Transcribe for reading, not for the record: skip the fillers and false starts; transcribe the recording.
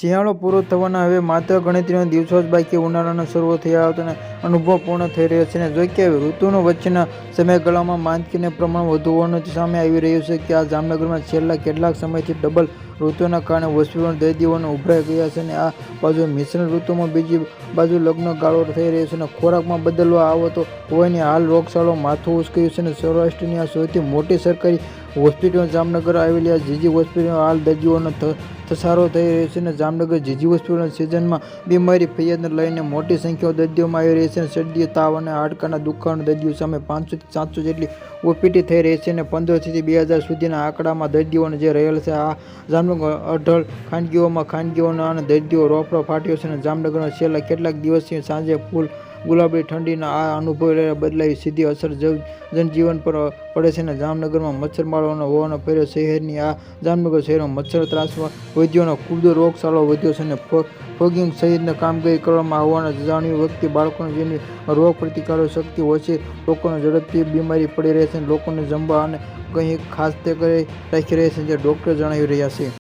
શિયાળો પૂરો થવાના હવે માત્ર ગણતરીના દિવસો જ બાકી. ઉનાળાનો શરૂ થયા આવતો અનુભવ પૂર્ણ થઈ રહ્યો છે. જો કે ઋતુનો વચ્ચેના સમયગાળામાં માંદગીનું પ્રમાણ વધુ હોવાનું સામે આવી રહ્યું છે. કે આ જામનગરમાં છેલ્લા કેટલાક સમયથી ડબલ ઋતુના કારણે હોસ્પિટલમાં દર્દીઓને ઉભરાઈ ગયા છે. આ બાજુ મિશ્રણ ઋતુમાં બીજી બાજુ લગ્ન ગાળો થઈ રહ્યો છે. ખોરાકમાં બદલવા આવતો હોવાની હાલ રોગચાળો માથું ઉચક્યું છે. સૌરાષ્ટ્રની આ સૌથી મોટી સરકારી હોસ્પિટલ જામનગર આવેલી જીજી હોસ્પિટલમાં હાલ દર્દીઓનો ધસારો થઈ રહ્યો છે. જામનગર જીજી હોસ્પિટલ સિઝનમાં બીમારી ફરિયાદને લઈને મોટી સંખ્યામાં દર્દીઓમાં આવી રહી છે. શરદી, તાવ અને હાડકાના દુખાવાના દર્દીઓ સામે 500 થી 700 જેટલી ઓપીડી થઈ રહી છે. 1500 થી 2000 સુધીના આંકડામાં દર્દીઓને જે રહેલ છે. આ જામનગર અઢળ ખાનગીઓના અને દર્દીઓ રોફડો ફાટ્યો છે. જામનગરમાં છેલ્લા કેટલાક દિવસથી સાંજે ફૂલ ગુલાબી ઠંડીના આ અનુભવ બદલાવી સીધી અસર જનજીવન પર પડે છે. જામનગરમાં મચ્છરમાળો હોવાનો ફેર શહેરની આ જામનગર શહેરમાં મચ્છર ત્રાસમાં વધ્યોનો ખૂબ રોગચાળો વધ્યો છે. અને ફોગિંગ સહિતની કામગીરી કરવામાં આવવાના જાણ્યું વ્યક્તિ બાળકોને જેની રોગ પ્રતિકારક શક્તિ ઓછી લોકોને ઝડપથી બીમારી પડી રહે છે. લોકોને જમવા અને કંઈ ખાસ તે કરી રાખી રહે છે, જે ડોક્ટર જણાવી રહ્યા છે.